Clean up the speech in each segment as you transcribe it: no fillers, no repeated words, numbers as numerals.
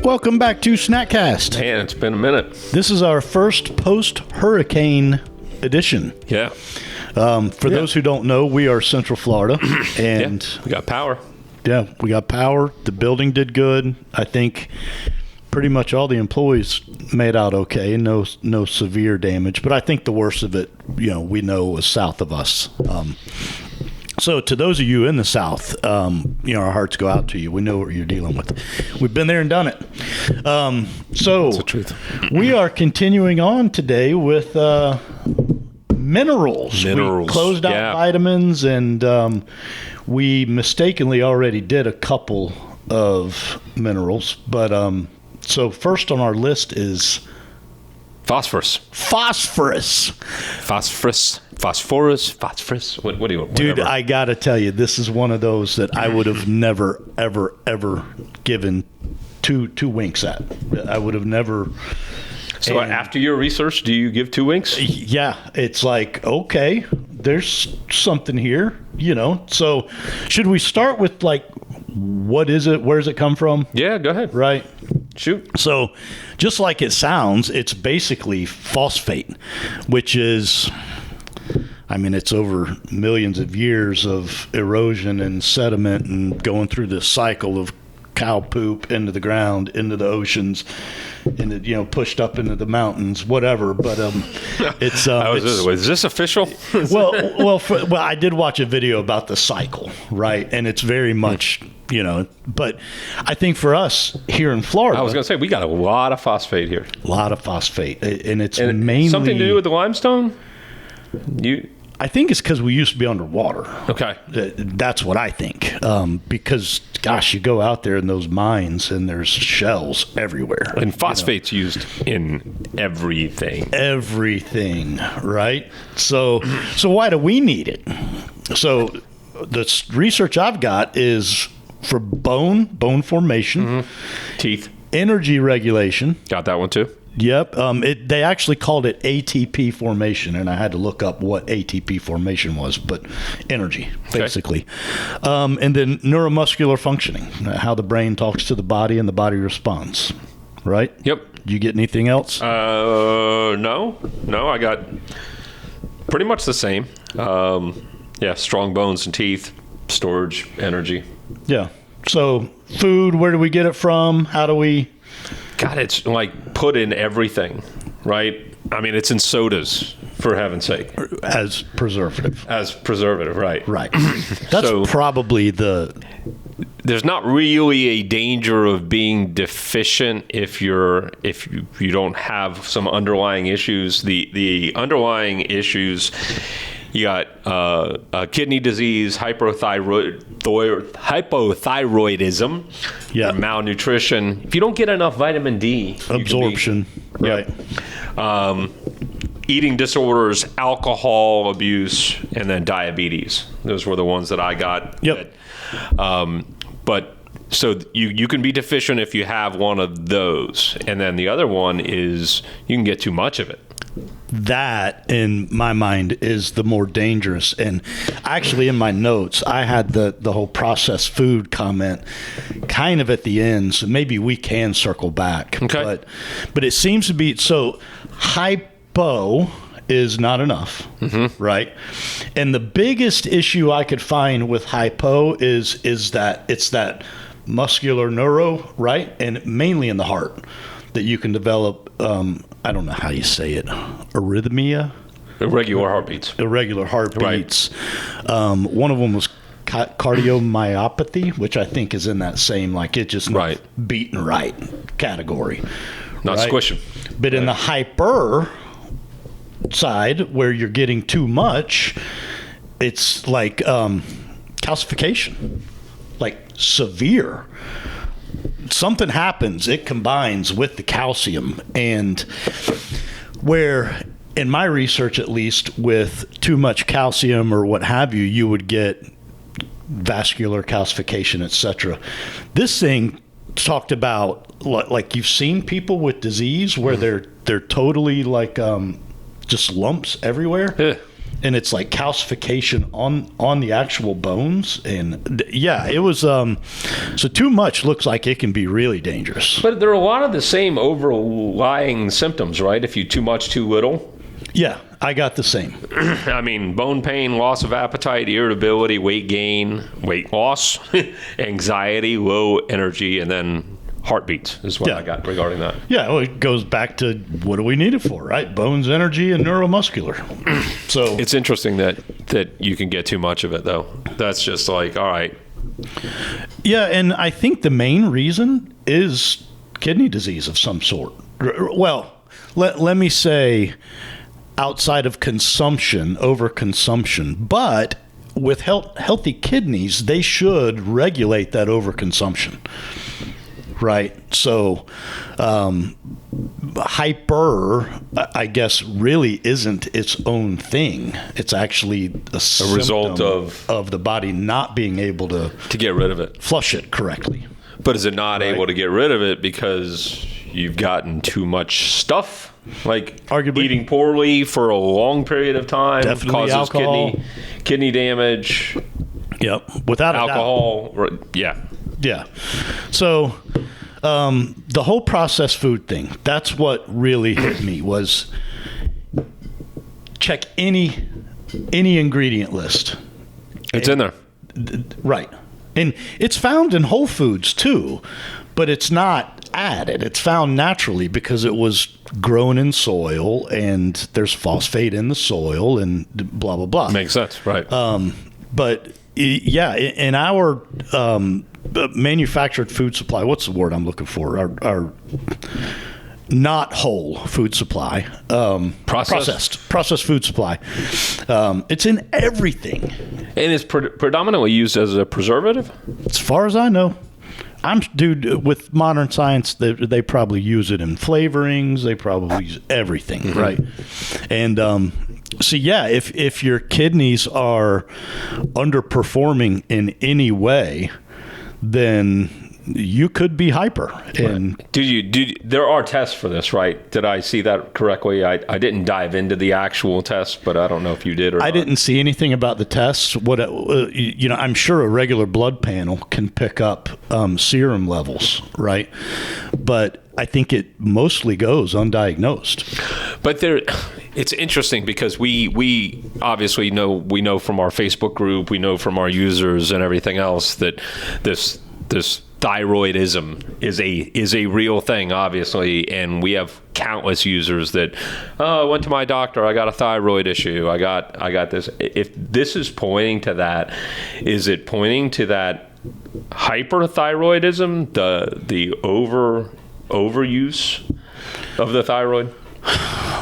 Welcome back to Snackcast. Man, it's been a minute. This is our first post-hurricane edition. Yeah. For those who don't know, we are Central Florida, and we got power. Yeah, we got power. The building did good. I think pretty much all the employees made out okay. No severe damage, but I think the worst of it, we know was south of us. So to those of you in the South, our hearts go out to you. We know what you're dealing with. We've been there and done it. So That's the truth. We are continuing on today with minerals. We closed out vitamins, and we mistakenly already did a couple of minerals. But so first on our list is Phosphorus. Phosphorus. What do you want? Dude, I got to tell you, this is one of those that I would have never, ever, ever given two winks at. I would have never. So after your research, do you give 2 winks? Yeah. It's like, okay, there's something here, So should we start with, what is it? Where does it come from? Yeah, go ahead. Right. Shoot. So just like it sounds, it's basically phosphate, which is, it's over millions of years of erosion and sediment and going through this cycle of cow poop into the ground, into the oceans, into, pushed up into the mountains, whatever. But it's is this official? well, I did watch a video about the cycle, right? And it's very much, but I think for us here in Florida, I was going to say, we got a lot of phosphate here. A lot of phosphate, and it's mainly something to do with the limestone. I think it's because we used to be underwater. Okay. That's what I think. Because, gosh, you go out there in those mines and there's shells everywhere. And phosphate's used in everything. Everything, right? So why do we need it? So the research I've got is for bone formation. Mm-hmm. Teeth. Energy regulation. Got that one too. Yep. They actually called it ATP formation, and I had to look up what ATP formation was, but energy, basically. Okay. And then neuromuscular functioning, how the brain talks to the body and the body responds, right? Yep. You get anything else? No, I got pretty much the same. Strong bones and teeth, storage, energy. Yeah. So food, where do we get it from? How do we... God, it's like put in everything, right? It's in sodas, for heaven's sake. As preservative, right. Right. That's probably There's not really a danger of being deficient if you don't have some underlying issues. The underlying issues, you got kidney disease, hypothyroidism, malnutrition. If you don't get enough vitamin D, absorption, right? Eating disorders, alcohol abuse, and then diabetes. Those were the ones that I got. Yep. But so you can be deficient if you have one of those, and then the other one is you can get too much of it. That, in my mind, is the more dangerous. And actually, in my notes, I had the whole processed food comment kind of at the end, so maybe we can circle back. Okay. But it seems to be, so hypo is not enough, right? And the biggest issue I could find with hypo is that it's that muscular neuro, right? And mainly in the heart that you can develop, I don't know how you say it, arrhythmia? Irregular heartbeats. Right. One of them was cardiomyopathy, which I think is in that same, it just not beating right category. Not squishing. But in the hyper side, where you're getting too much, it's like calcification, like severe. Something happens, it combines with the calcium, and where in my research, at least, with too much calcium or what have you, you would get vascular calcification, etc. This thing talked about, like, you've seen people with disease where they're totally just lumps everywhere. Yeah. and it's like calcification on the actual bones. And yeah, it was so too much looks like it can be really dangerous. But there are a lot of the same overlying symptoms, right? If you too much, too little. Yeah, I got the same. I mean, bone pain, loss of appetite, irritability, weight gain, weight loss, anxiety, low energy, and then heartbeats is what I got regarding that. Yeah, well, it goes back to what do we need it for, right? Bones, energy, and neuromuscular. So it's interesting that you can get too much of it, though. That's just like, all right. Yeah, and I think the main reason is kidney disease of some sort. Well, let me say outside of consumption, overconsumption, but with healthy kidneys, they should regulate that overconsumption. Right. So hyper, I guess, really isn't its own thing. It's actually a result of the body not being able to get rid of it, flush it correctly. But is it not able to get rid of it because you've gotten too much stuff? Like arguably eating poorly for a long period of time definitely causes alcohol. kidney damage. Yep. Without alcohol. a doubt. Yeah. So the whole processed food thing, that's what really hit me was check any ingredient list. It's in there. Right. And it's found in Whole Foods too, but it's not added. It's found naturally because it was grown in soil and there's phosphate in the soil and blah, blah, blah. Makes sense. Right. But yeah, in our manufactured food supply, what's the word I'm looking for? Our not whole food supply, processed food supply. It's in everything, and it's predominantly used as a preservative. As far as I know, with modern science, they probably use it in flavorings. They probably use everything, right? And so yeah, if your kidneys are underperforming in any way, then you could be hyper. And there are tests for this, right? Did I see that correctly? I didn't dive into the actual test, but I don't know if you did or not. I didn't see anything about the tests. I'm sure a regular blood panel can pick up serum levels, right? But I think it mostly goes undiagnosed. But it's interesting because we obviously know from our Facebook group, we know from our users and everything else that this thyroidism is a real thing, obviously, and we have countless users that I went to my doctor, I got a thyroid issue, I got this. If this is pointing to that, is it pointing to that hyperthyroidism, the overuse of the thyroid?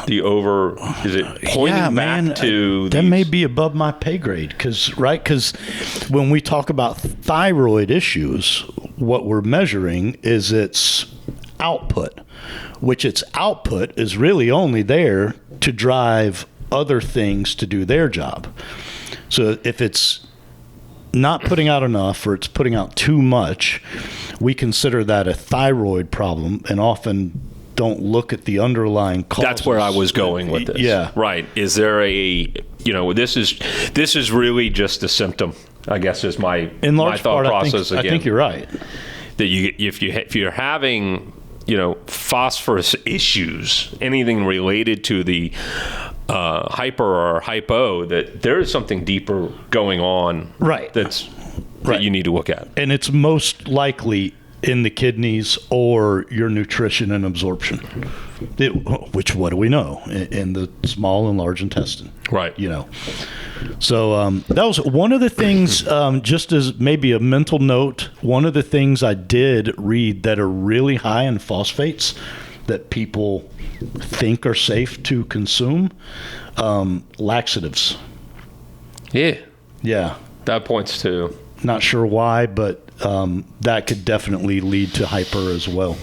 Is it pointing back to that may be above my pay grade because when we talk about thyroid issues, what we're measuring is its output, which its output is really only there to drive other things to do their job. So if it's not putting out enough or it's putting out too much, we consider that a thyroid problem and often don't look at the underlying causes. That's where I was going with this. Yeah. Right. Is there this is really just a symptom, I guess, is my thought process. I think you're right. That if you're having, phosphorus issues, anything related to the hyper or hypo, that there is something deeper going on. Right. That you need to look at. And it's most likely in the kidneys or your nutrition and absorption, which what do we know? In the small and large intestine. Right. So that was one of the things, just as maybe a mental note, one of the things I did read that are really high in phosphates that people think are safe to consume, laxatives. Yeah. Yeah. That points to... Not sure why, but that could definitely lead to hyper as well.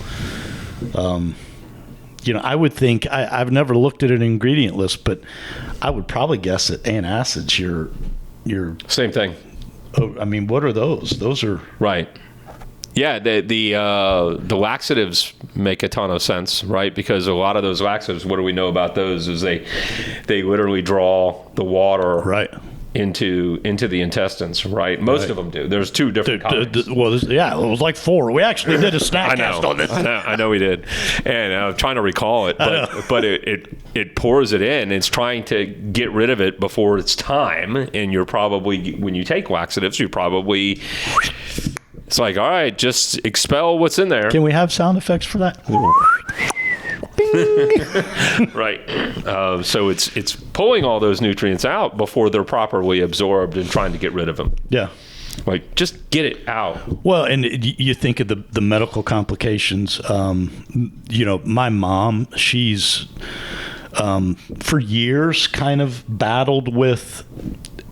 I would think, I've never looked at an ingredient list, but I would probably guess that antacids, your same thing. I mean, what are those? Those are... Right. Yeah, the laxatives make a ton of sense, right? Because a lot of those laxatives, what do we know about those? Is they literally draw the water Right. into the intestines, right? Most of them do. There's two different kinds. Well, it was like 4. We actually did a snack cast on this. I know we did, and I'm trying to recall it, but it pours it in. It's trying to get rid of it before it's time, and you're probably, when you take laxatives, it's like, all right, just expel what's in there. Can we have sound effects for that? Right. So it's pulling all those nutrients out before they're properly absorbed and trying to get rid of them. Yeah. Like, just get it out. Well, and you think of the medical complications. My mom, she's for years kind of battled with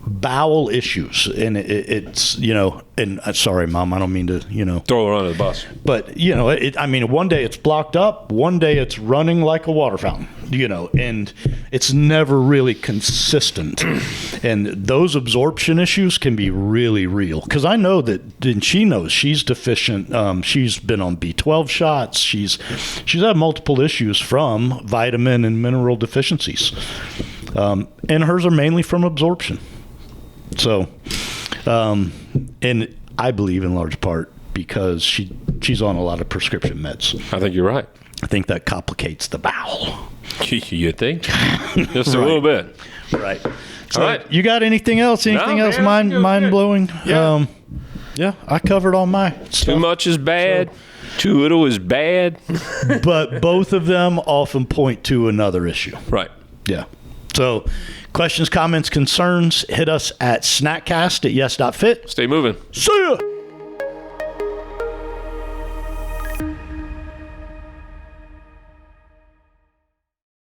bowel issues, and it's and sorry, Mom, I don't mean to Throw her under the bus. but one day it's blocked up, one day it's running like a water fountain, and it's never really consistent. And those absorption issues can be really real, because I know that, and she knows she's deficient. She's been on B12 shots. She's had multiple issues from vitamin and mineral deficiencies, and hers are mainly from absorption. So, and I believe in large part because she's on a lot of prescription meds. I think you're right. I think that complicates the bowel. You think? Just a little bit. Right. So, all right. You got anything else? Anything else mind blowing? Yeah. Yeah, I covered all my stuff. Too much is bad. Too little is bad. But both of them often point to another issue. Right. Yeah. So, questions, comments, concerns, hit us at snackcast@yes.fit. Stay moving. See ya!